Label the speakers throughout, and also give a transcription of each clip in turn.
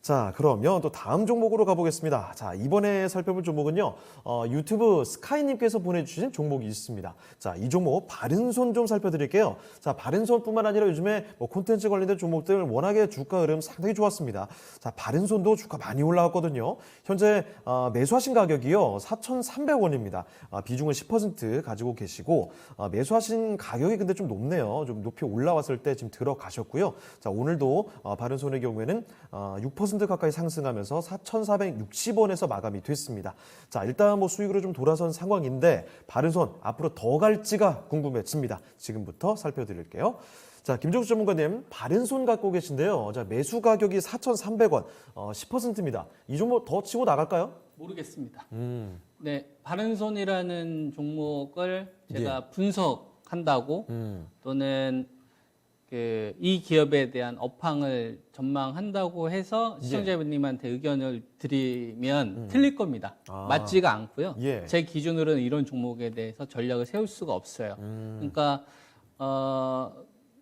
Speaker 1: 자, 그러면 또 다음 종목으로 가보겠습니다. 자, 이번에 살펴볼 종목은요, 유튜브 스카이님께서 보내주신 종목이 있습니다. 자, 이 종목 바른손 좀 살펴드릴게요. 자, 바른손뿐만 아니라 요즘에 뭐 콘텐츠 관련된 종목들 워낙에 주가 흐름 상당히 좋았습니다. 자, 바른손도 주가 많이 올라왔거든요. 현재 매수하신 가격이요, 4,300원입니다. 비중은 10% 가지고 계시고, 매수하신 가격이 근데 좀 높네요. 좀 높이 올라왔을 때 지금 들어가셨고요. 자, 오늘도 바른손의 경우에는 6% 가까이 상승하면서 4,460원에서 마감이 됐습니다. 자, 일단 뭐 수익으로 좀 돌아선 상황인데 바른손 앞으로 더 갈지가 궁금해집니다. 지금부터 살펴드릴게요. 자, 김종수 전문가님, 바른손 갖고 계신데요. 자, 매수 가격이 4,300원, 10%입니다. 이 종목 더 치고 나갈까요?
Speaker 2: 모르겠습니다. 네, 바른손이라는 종목을 제가 분석한다고 또는 이 기업에 대한 업황을 전망한다고 해서 시청자분님한테 의견을 드리면 틀릴 겁니다. 맞지가 않고요. 제 기준으로는 이런 종목에 대해서 전략을 세울 수가 없어요. 그러니까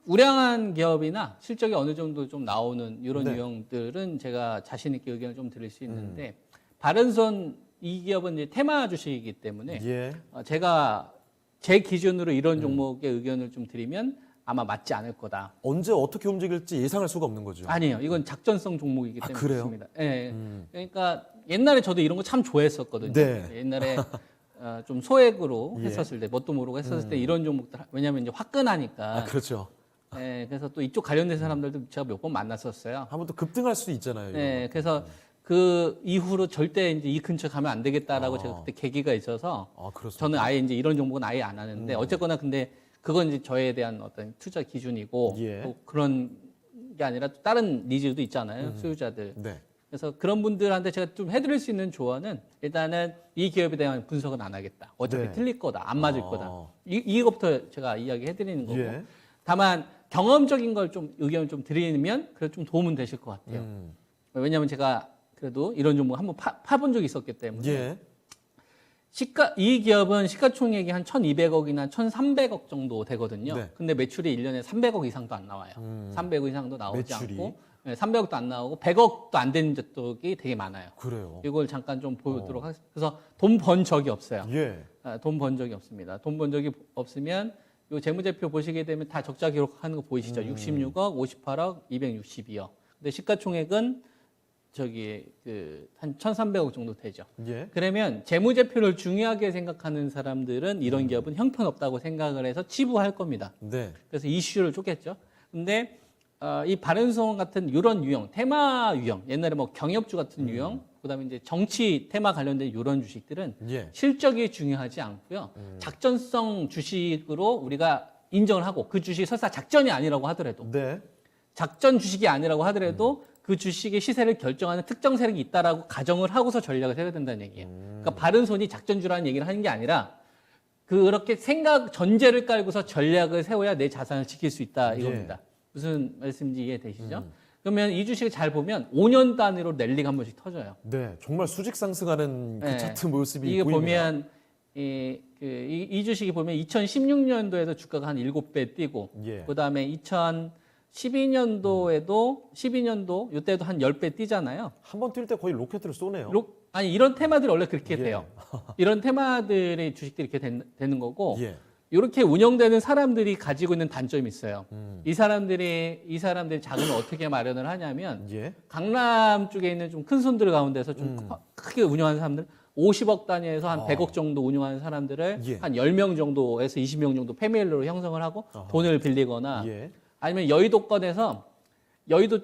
Speaker 2: 우량한 기업이나 실적이 어느 정도 좀 나오는 이런 유형들은 제가 자신 있게 의견을 좀 드릴 수 있는데 바른손 이 기업은 이제 테마 주식이기 때문에 제가 제 기준으로 이런 종목의 의견을 좀 드리면 아마 맞지 않을 거다.
Speaker 1: 언제 어떻게 움직일지 예상할 수가 없는 거죠.
Speaker 2: 아니에요. 이건 작전성 종목이기 때문에
Speaker 1: 그래요?
Speaker 2: 그렇습니다. 네. 그러니까 옛날에 저도 이런 거 참 좋아했었거든요. 옛날에 좀 소액으로 했었을 때, 뭣도 모르고 했었을 때 이런 종목들, 왜냐하면 이제 화끈하니까.
Speaker 1: 그렇죠.
Speaker 2: 네, 그래서 또 이쪽 관련된 사람들도 제가 몇 번 만났었어요.
Speaker 1: 한번 또 급등할 수도 있잖아요.
Speaker 2: 네, 그래서 그 이후로 절대 이제 이 근처 가면 안 되겠다라고 제가 그때 계기가 있어서 저는 아예 이제 이런 종목은 아예 안 하는데 어쨌거나 근데 그건 이제 저에 대한 어떤 투자 기준이고 또 그런 게 아니라 또 다른 니즈도 있잖아요. 소유자들. 그래서 그런 분들한테 제가 좀 해드릴 수 있는 조언은 일단은 이 기업에 대한 분석은 안 하겠다. 어차피 틀릴 거다. 안 맞을 거다. 이거부터 제가 이야기 해드리는 거고. 다만 경험적인 걸 좀 의견을 좀 드리면 그래도 좀 도움은 되실 것 같아요. 왜냐하면 제가 그래도 이런 종목 한번 파본 적이 있었기 때문에. 이 기업은 시가총액이 한 1,200억이나 1,300억 정도 되거든요. 근데 매출이 1년에 300억 이상도 안 나와요. 300억 이상도 나오지 않고 300억도 안 나오고 100억도 안 되는 적이 되게 많아요.
Speaker 1: 그래요.
Speaker 2: 이걸 잠깐 좀 보여드리도록 하겠습니다. 그래서 돈 번 적이 없어요. 돈 번 적이 없습니다. 돈 번 적이 없으면 이 재무제표 보시게 되면 다 적자 기록하는 거 보이시죠? 66억, 58억, 262억. 근데 시가총액은 한 1,300억 정도 되죠. 그러면 재무제표를 중요하게 생각하는 사람들은 이런 기업은 형편없다고 생각을 해서 치부할 겁니다. 그래서 이슈를 쫓겠죠. 근데 이 바른손 같은 이런 유형, 테마 유형, 옛날에 뭐 경협주 같은 유형, 그다음에 이제 정치 테마 관련된 이런 주식들은 실적이 중요하지 않고요. 작전성 주식으로 우리가 인정을 하고 그 주식이 설사 작전이 아니라고 하더라도 작전 주식이 아니라고 하더라도 그 주식의 시세를 결정하는 특정 세력이 있다라고 가정을 하고서 전략을 세워야 된다는 얘기예요. 그러니까 바른손이 작전주라는 얘기를 하는 게 아니라 그렇게 전제를 깔고서 전략을 세워야 내 자산을 지킬 수 있다 이겁니다. 무슨 말씀인지 이해되시죠? 그러면 이 주식을 잘 보면 5년 단위로 랠리가 한 번씩 터져요.
Speaker 1: 정말 수직 상승하는 그 차트 모습이
Speaker 2: 이게
Speaker 1: 보입니다.
Speaker 2: 보면 이 주식이 보면 2016년도에도 주가가 한 7배 뛰고 그다음에 12년도 이때도 한 10배 뛰잖아요.
Speaker 1: 한 번 뛸 때 거의 로켓을 쏘네요.
Speaker 2: 아니 이런 테마들이 원래 그렇게 돼요. 이런 테마들의 주식들이 이렇게 되는 거고 이렇게 운영되는 사람들이 가지고 있는 단점이 있어요. 이 사람들이 자금을 어떻게 마련을 하냐면 강남 쪽에 있는 좀 큰 손들 가운데서 좀 크게 운영하는 사람들 50억 단위에서 한 100억 정도 운영하는 사람들을 한 10명 정도에서 20명 정도 패밀리로 형성을 하고 돈을 빌리거나 아니면 여의도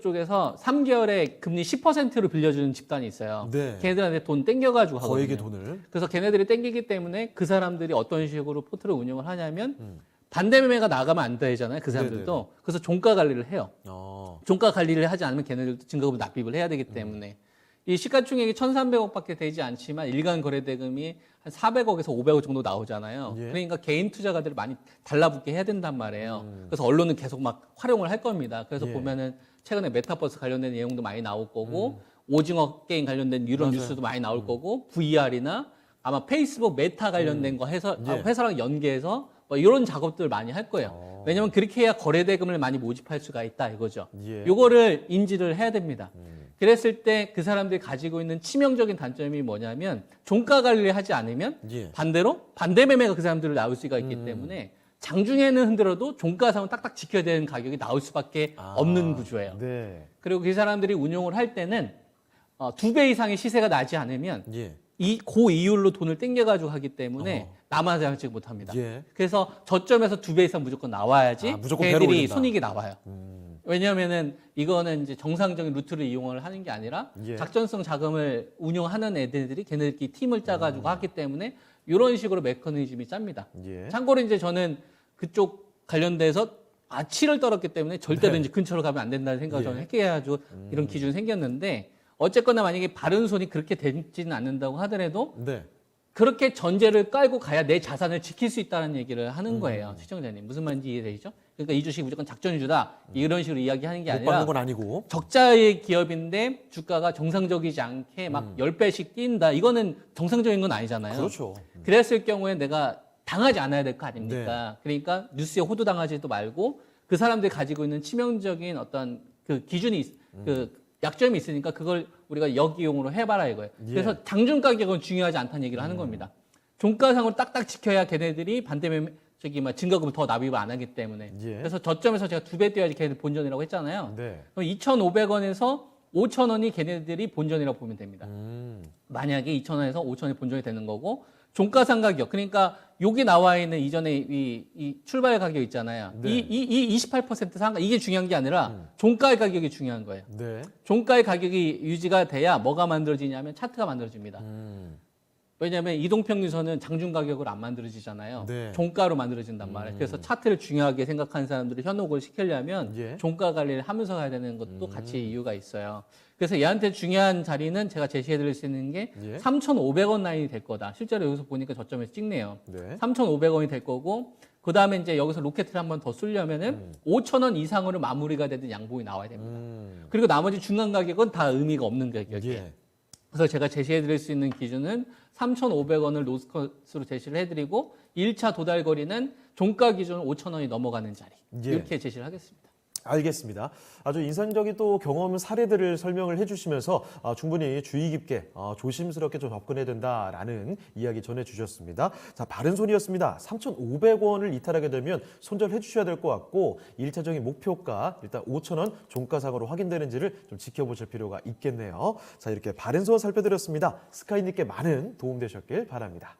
Speaker 2: 쪽에서 3개월에 금리 10%로 빌려주는 집단이 있어요. 걔네들한테 돈 땡겨가지고 하거든요.
Speaker 1: 거액의 돈을.
Speaker 2: 그래서 걔네들이 땡기기 때문에 그 사람들이 어떤 식으로 포트를 운영을 하냐면 반대 매매가 나가면 안 되잖아요. 그 사람들도. 그래서 종가 관리를 해요. 종가 관리를 하지 않으면 걔네들도 증거금 납입을 해야 되기 때문에. 이 시가총액이 1,300억밖에 되지 않지만 일간 거래대금이 한 400억에서 500억 정도 나오잖아요. 그러니까 개인 투자가들을 많이 달라붙게 해야 된단 말이에요. 그래서 언론은 계속 막 활용을 할 겁니다. 그래서 보면은 최근에 메타버스 관련된 내용도 많이 나올 거고 오징어 게임 관련된 이런 뉴스도 많이 나올 거고 VR이나 아마 페이스북 메타 관련된 거 해서 회사랑 연계해서 뭐 이런 작업들을 많이 할 거예요. 왜냐하면 그렇게 해야 거래대금을 많이 모집할 수가 있다 이거죠. 요거를 인지를 해야 됩니다. 그랬을 때 그 사람들이 가지고 있는 치명적인 단점이 뭐냐면 종가 관리를 하지 않으면
Speaker 1: 예.
Speaker 2: 반대로 반대 매매가 그 사람들을 나올 수가 있기 때문에 장중에는 흔들어도 종가상은 딱딱 지켜야 되는 가격이 나올 수밖에 없는 구조예요.
Speaker 1: 네.
Speaker 2: 그리고 그 사람들이 운용을 할 때는 2배 이상의 시세가 나지 않으면
Speaker 1: 예.
Speaker 2: 고 이율로 돈을 땡겨가지고 하기 때문에 남아 장치 못합니다.
Speaker 1: 예.
Speaker 2: 그래서 저점에서 2배 이상 무조건 나와야지
Speaker 1: 무조건 배로
Speaker 2: 걔들이
Speaker 1: 올린다.
Speaker 2: 손익이 나와요. 왜냐하면은 이거는 이제 정상적인 루트를 이용을 하는 게 아니라
Speaker 1: 예.
Speaker 2: 작전성 자금을 운용하는 애들이 걔네들끼리 팀을 짜가지고 하기 때문에 이런 식으로 메커니즘이 짭니다.
Speaker 1: 예.
Speaker 2: 참고로 이제 저는 그쪽 관련돼서 치를 떨었기 때문에 절대로
Speaker 1: 네.
Speaker 2: 이제 근처로 가면 안 된다는 생각을
Speaker 1: 예.
Speaker 2: 저는 했게 해가지고 이런 기준이 생겼는데 어쨌거나 만약에 바른 손이 그렇게 되지는 않는다고 하더라도
Speaker 1: 네.
Speaker 2: 그렇게 전제를 깔고 가야 내 자산을 지킬 수 있다는 얘기를 하는 거예요. 시청자님. 무슨 말인지 이해되시죠? 그러니까 이 주식이 무조건 작전주다. 이런 식으로 이야기하는 게
Speaker 1: 못
Speaker 2: 아니라
Speaker 1: 받는 건 아니고.
Speaker 2: 적자의 기업인데 주가가 정상적이지 않게 막 10배씩 뛴다. 이거는 정상적인 건 아니잖아요.
Speaker 1: 그렇죠.
Speaker 2: 그랬을 경우에 내가 당하지 않아야 될 거 아닙니까? 그러니까 뉴스에 호도당하지도 말고 그 사람들이 가지고 있는 치명적인 어떤 그 기준이 그 약점이 있으니까 그걸 우리가 역이용으로 해봐라 이거예요.
Speaker 1: 예.
Speaker 2: 그래서 장중 가격은 중요하지 않다는 얘기를 하는 겁니다. 종가상으로 딱딱 지켜야 걔네들이 반대매매 증가금을 더 납입을 안 하기 때문에.
Speaker 1: 예.
Speaker 2: 그래서 저점에서 제가 2배 뛰어야지 걔네들 본전이라고 했잖아요.
Speaker 1: 네.
Speaker 2: 그럼 2,500원에서 5,000원이 걔네들이 본전이라고 보면 됩니다. 만약에 2,000원에서 5,000원이 본전이 되는 거고 종가상 가격 그러니까 여기 나와 있는 이전에 이 출발 가격 있잖아요.
Speaker 1: 네.
Speaker 2: 이 28% 상가 이게 중요한 게 아니라 종가의 가격이 중요한 거예요.
Speaker 1: 네.
Speaker 2: 종가의 가격이 유지가 돼야 뭐가 만들어지냐면 차트가 만들어집니다. 왜냐하면 이동평균선은 장중 가격으로 안 만들어지잖아요.
Speaker 1: 네.
Speaker 2: 종가로 만들어진단 말이에요. 그래서 차트를 중요하게 생각하는 사람들이 현혹을 시키려면
Speaker 1: 예.
Speaker 2: 종가 관리를 하면서 가야 되는 것도 같이 이유가 있어요. 그래서 얘한테 중요한 자리는 제가 제시해드릴 수 있는 게
Speaker 1: 예.
Speaker 2: 3,500원 라인이 될 거다. 실제로 여기서 보니까 저점에서 찍네요.
Speaker 1: 네.
Speaker 2: 3,500원이 될 거고 그 다음에 이제 여기서 로켓을 한번 더 쏠려면은 5,000원 이상으로 마무리가 되는 양봉이 나와야 됩니다. 그리고 나머지 중간 가격은 다 의미가 없는 가격이에요.
Speaker 1: 예.
Speaker 2: 그래서 제가 제시해드릴 수 있는 기준은 3,500원을 로스컷으로 제시를 해드리고 1차 도달 거리는 종가 기준 5,000원이 넘어가는 자리
Speaker 1: 예.
Speaker 2: 이렇게 제시를 하겠습니다.
Speaker 1: 알겠습니다. 아주 인상적인 또 경험 사례들을 설명을 해주시면서 충분히 주의 깊게 조심스럽게 좀 접근해야 된다라는 이야기 전해주셨습니다. 자, 바른손이었습니다. 3,500원을 이탈하게 되면 손절해 주셔야 될 것 같고 1차적인 목표가 일단 5,000원 종가상으로 확인되는지를 좀 지켜보실 필요가 있겠네요. 자, 이렇게 바른손 살펴드렸습니다. 스카이님께 많은 도움 되셨길 바랍니다.